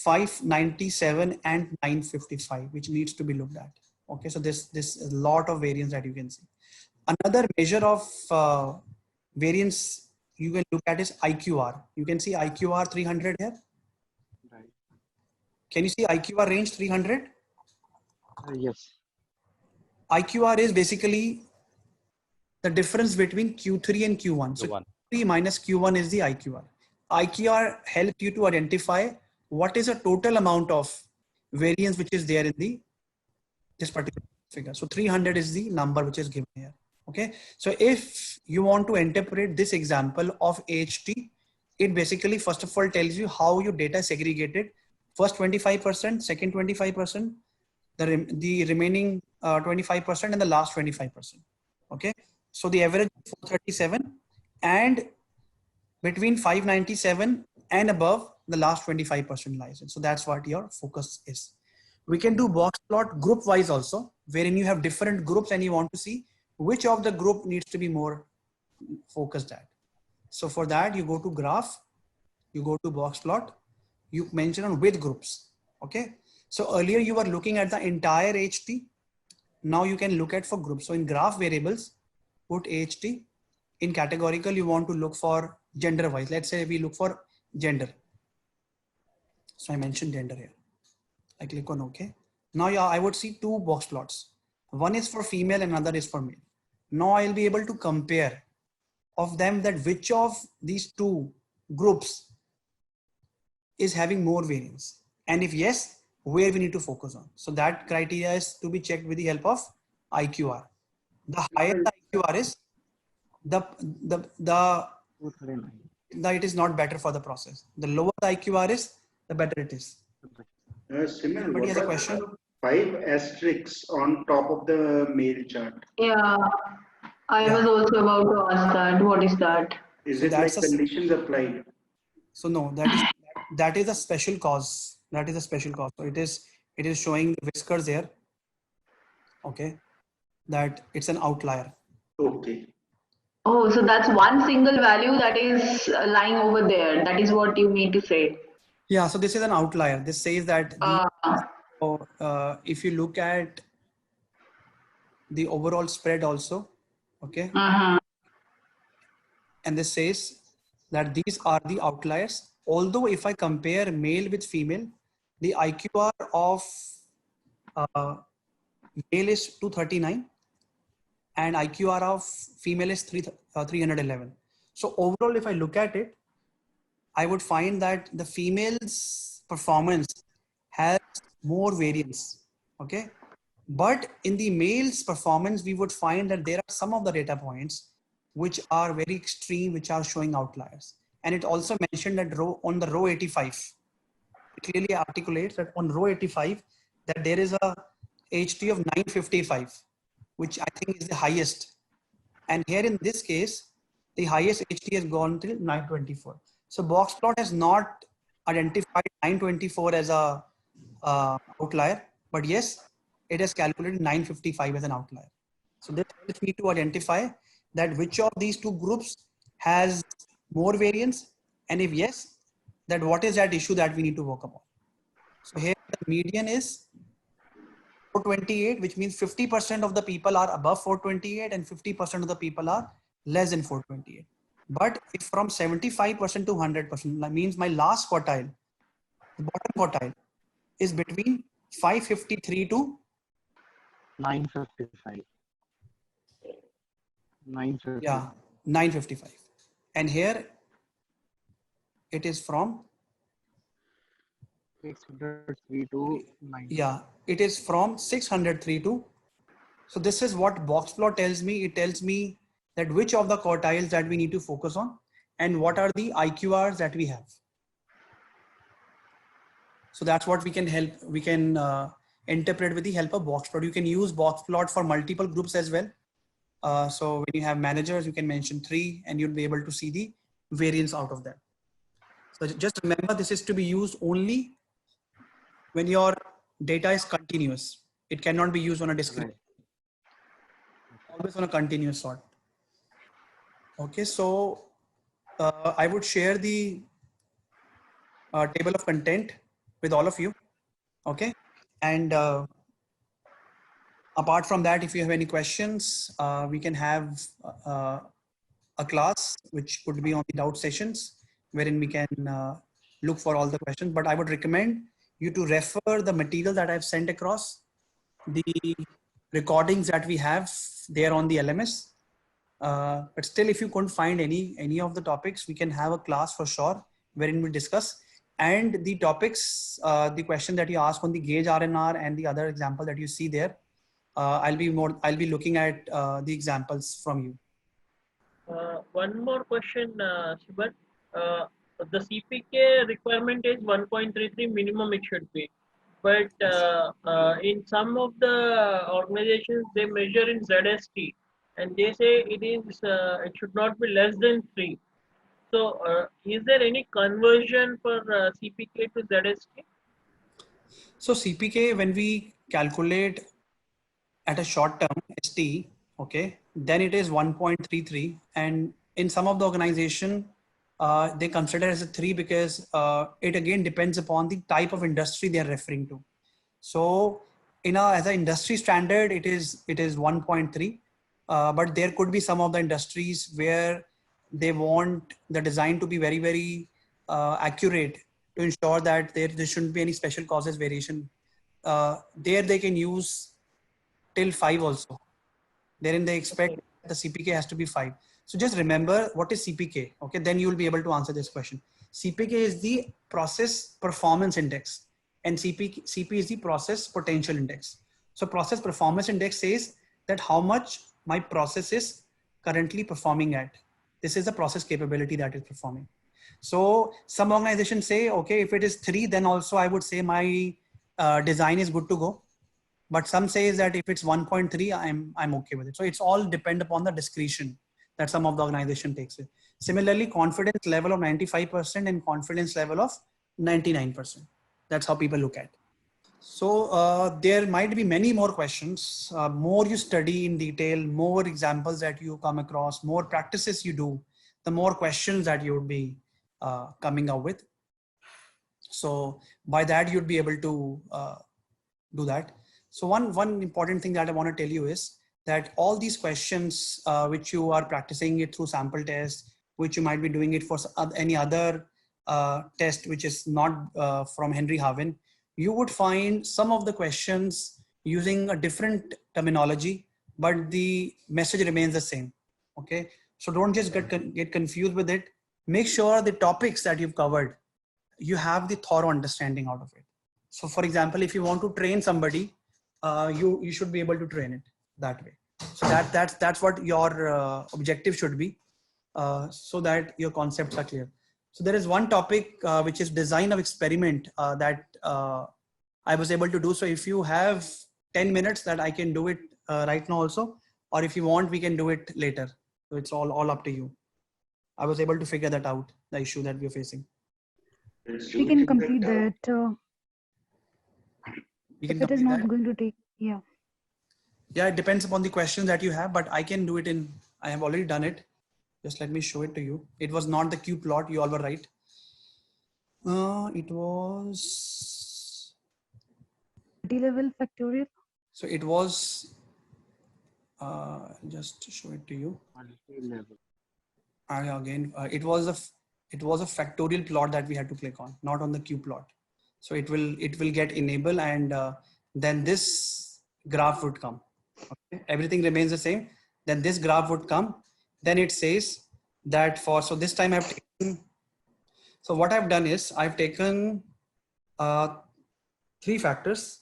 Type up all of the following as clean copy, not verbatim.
597 and 955, which needs to be looked at. Okay, so this is a lot of variance that you can see. Another measure of variance you can look at is IQR. You can see IQR 300 here. Right. Can you see IQR range 300? Yes. IQR is basically the difference between Q3 and Q1. So Q3 minus Q1 is the IQR. IQR helps you to identify what is the total amount of variance which is there in this particular figure. So 300 is the number which is given here. Okay. So if you want to interpret this example of AHT, it basically first of all tells you how your data is segregated. First 25%, second 25%, the remaining 25%, and the last 25%. Okay. So the average is 437, and between 597 and above, the last 25% lies in. So that's what your focus is. We can do box plot group wise also, wherein you have different groups and you want to see which of the group needs to be more focused at. So for that, you go to graph, you go to box plot, you mention on with groups. Okay. So earlier you were looking at the entire HT. Now you can look at for groups. So in graph variables, put HT. In categorical, you want to look for gender wise. Let's say we look for gender. So I mentioned gender here. I click on OK. Now yeah, I would see two box plots. One is for female and another is for male. Now I'll be able to compare of them that which of these two groups is having more variance. And if yes, where we need to focus on. So that criteria is to be checked with the help of IQR. The higher the IQR is, it is not better for the process. The lower the IQR is, the better it is. Somebody has a question? 5 asterisks on top of the male chart. Yeah, I was also about to ask that. What is that? Is it like conditions applied? So no, that is a special cause. That is a special cause. So it is showing the whiskers there. Okay, that it's an outlier. Okay. Oh, so that's one single value that is lying over there. That is what you mean to say. Yeah. So this is an outlier. This says that if you look at the overall spread also, okay, and this says that these are the outliers. Although if I compare male with female, the IQR of male is 239 and IQR of female is 311. So overall, if I look at it, I would find that the female's performance has more variance. Okay. But in the male's performance, we would find that there are some of the data points which are very extreme, which are showing outliers. And it also mentioned that on the row 85, it clearly articulates that on row 85, that there is a HT of 955, which I think is the highest. And here in this case, the highest HT has gone till 924. So box plot has not identified 924 as a outlier, but yes, it has calculated 955 as an outlier. So this helps me to identify that which of these two groups has more variance, and if yes, that what is that issue that we need to work upon. So here the median is 428, which means 50% of the people are above 428 and 50% of the people are less than 428. But if from 75% to 100%, that means my last quartile, the bottom quartile, is between 553 to 955. 955. Yeah, 955. And here it is from 603 to 9. Yeah, it is from 603 to. So this is what box plot tells me. It tells me that which of the quartiles that we need to focus on and what are the IQRs that we have. So that's what we can help. We can interpret with the help of box plot. You can use box plot for multiple groups as well. So when you have managers, you can mention 3 and you'll be able to see the variance out of them. So just remember, this is to be used only when your data is continuous. It cannot be used on a discrete. Always on a continuous sort. Okay, so I would share the table of content with all of you. Okay. And apart from that, if you have any questions, we can have a class which could be on the doubt sessions wherein we can look for all the questions. But I would recommend you to refer the material that I've sent across, the recordings that we have there on the LMS. But still, if you couldn't find any of the topics, we can have a class for sure wherein we discuss. And the topics, the question that you ask on the gauge RNR and the other example that you see there, I'll be looking at the examples from you. One more question, Shiban. The CPK requirement is 1.33 minimum it should be. But in some of the organizations, they measure in ZST and they say it should not be less than 3. So is there any conversion for CPK to ZST? So CPK, when we calculate at a short term ST, okay, then it is 1.33. And in some of the organization, they consider as a 3 because it again depends upon the type of industry they are referring to. So as an industry standard, it is 1.3. But there could be some of the industries where they want the design to be very, very accurate to ensure that there shouldn't be any special causes variation. There they can use till 5 also. Therein they expect the CPK has to be 5. So just remember what is CPK. Okay, then you will be able to answer this question. CPK is the process performance index and CP is the process potential index. So process performance index says that how much my process is currently performing at. This is the process capability that is performing. So some organizations say, okay, if it is 3, then also I would say my design is good to go. But some says that if it's 1.3, I'm okay with it. So it's all depend upon the discretion that some of the organization takes it. Similarly, confidence level of 95% and confidence level of 99%. That's how people look at. So there might be many more questions. More you study in detail, more examples that you come across, more practices you do, the more questions that you would be coming up with. So by that, you'd be able to do that. So one important thing that I want to tell you is that all these questions which you are practicing it through sample tests, which you might be doing it for any other test which is not from Henry Harvin, you would find some of the questions using a different terminology, but the message remains the same. Okay, so don't just get confused with it. Make sure the topics that you've covered, you have the thorough understanding out of it. So for example, if you want to train somebody, you should be able to train it that way. So that's what your objective should be, so that your concepts are clear. So there is one topic which is design of experiment that I was able to do. So if you have 10 minutes that I can do it right now also, or if you want, we can do it later. So it's all up to you. I was able to figure that out, the issue that we're facing. We can complete that. If it is not going to take, yeah. Yeah, it depends upon the questions that you have, but I can do it I have already done it. Just let me show it to you. It was not the Q plot, you all were right. It was Multi-level factorial. So it was, just to show it to you. Multi-level. Again, it was a factorial plot that we had to click on, not on the Q plot. So it will get enable, and then this graph would come. Okay. Everything remains the same. Then this graph would come. Then it says that so this time I've taken, so what I've done is I've taken 3 factors,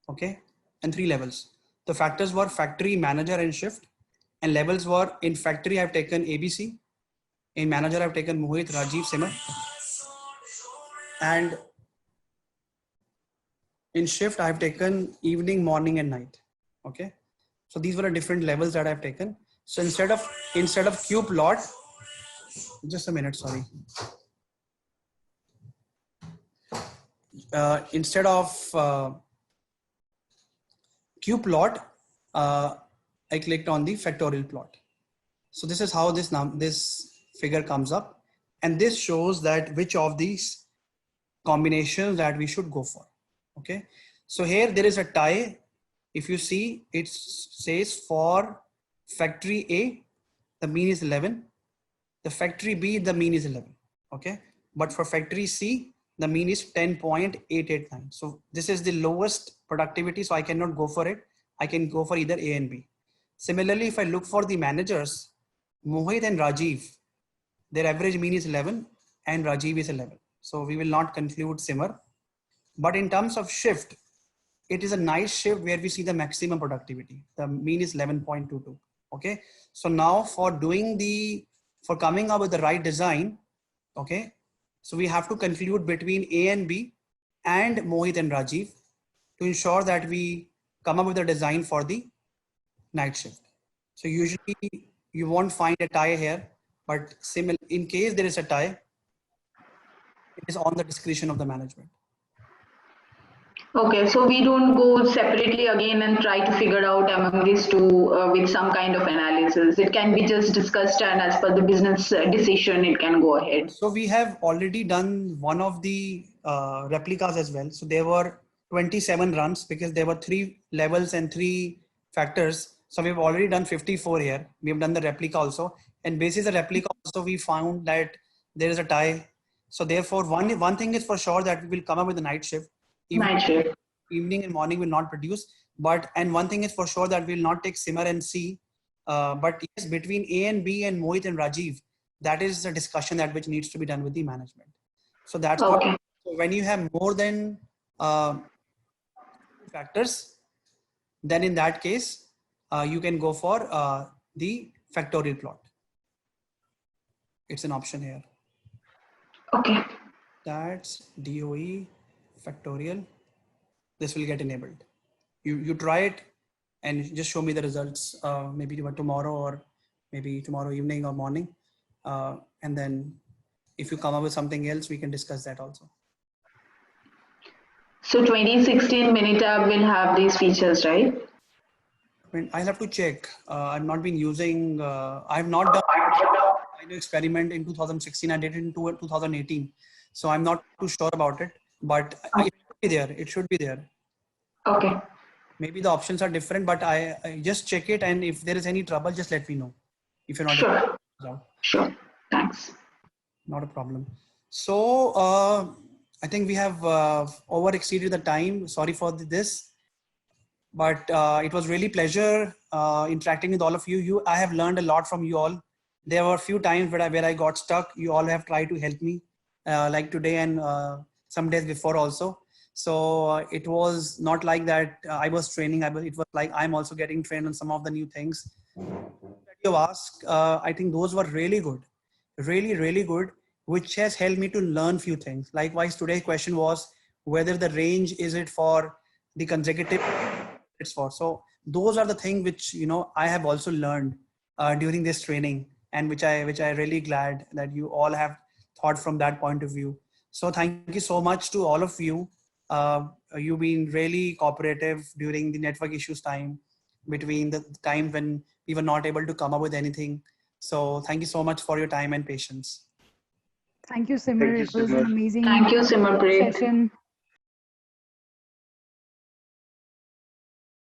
okay, and 3 levels. The factors were factory, manager, and shift, and levels were in factory I've taken ABC, in manager I've taken Mohit, Rajiv, Simar, and in shift I've taken evening, morning, and night. Okay, so these were the different levels that I've taken. So instead of Q plot, just a minute, sorry. Instead of Q plot, I clicked on the factorial plot. So this is how this figure comes up, and this shows that which of these combinations that we should go for. Okay. So here there is a tie. If you see, it says for factory A, the mean is 11. The factory B, the mean is 11. Okay. But for factory C, the mean is 10.889. So this is the lowest productivity. So I cannot go for it. I can go for either A and B. Similarly, if I look for the managers, Mohit and Rajiv, their average mean is 11 and Rajiv is 11. So we will not conclude Simmer. But in terms of shift, it is a nice shift where we see the maximum productivity. The mean is 11.22. Okay. So now for coming up with the right design, okay. So we have to conclude between A and B and Mohit and Rajiv to ensure that we come up with a design for the night shift. So usually you won't find a tie here, but in case there is a tie, it is on the discretion of the management. Okay, so we don't go separately again and try to figure out among these two with some kind of analysis. It can be just discussed, and as per the business decision, it can go ahead. So we have already done one of the replicas as well. So there were 27 runs because there were 3 levels and 3 factors. So we've already done 54 here. We have done the replica also. And basis the replica also, we found that there is a tie. So therefore, one thing is for sure that we will come up with a night shift. Evening and morning will not produce. And one thing is for sure that we will not take Simmer and C. But yes, between A and B and Mohit and Rajiv, that is a discussion that which needs to be done with the management. So that's okay. what, so when you have more than factors, then in that case, you can go for the factorial plot. It's an option here. Okay. That's DOE factorial. This will get enabled. You try it and just show me the results, maybe tomorrow or maybe tomorrow evening or morning. And then if you come up with something else, we can discuss that also. So 2016 Minitab will have these features, right? I mean, I'll have to check. I've not been using, I've not done an experiment in 2016. I did it in 2018. So I'm not too sure about it, but it should be there. It should be there. Okay. Maybe the options are different, but I just check it. And if there is any trouble, just let me know. If you're not sure. Sure. Thanks. Not a problem. So I think we have over exceeded the time. Sorry for this, but it was really pleasure interacting with all of you. I have learned a lot from you all. There were a few times where I got stuck. You all have tried to help me, like today and some days before also. So it was not like that I was training. It was like I'm also getting trained on some of the new things that you asked. I think those were really good, really good, which has helped me to learn few things. Likewise, today's question was whether the range is it for the consecutive it's for. So those are the things which, you know, I have also learned during this training, and which I really glad that you all have thought from that point of view. So thank you so much to all of you. You've been really cooperative during the network issues time, between the time when we were not able to come up with anything. So thank you so much for your time and patience. Thank you, Simmer. It was an amazing Thank you, Simmerpreet. session.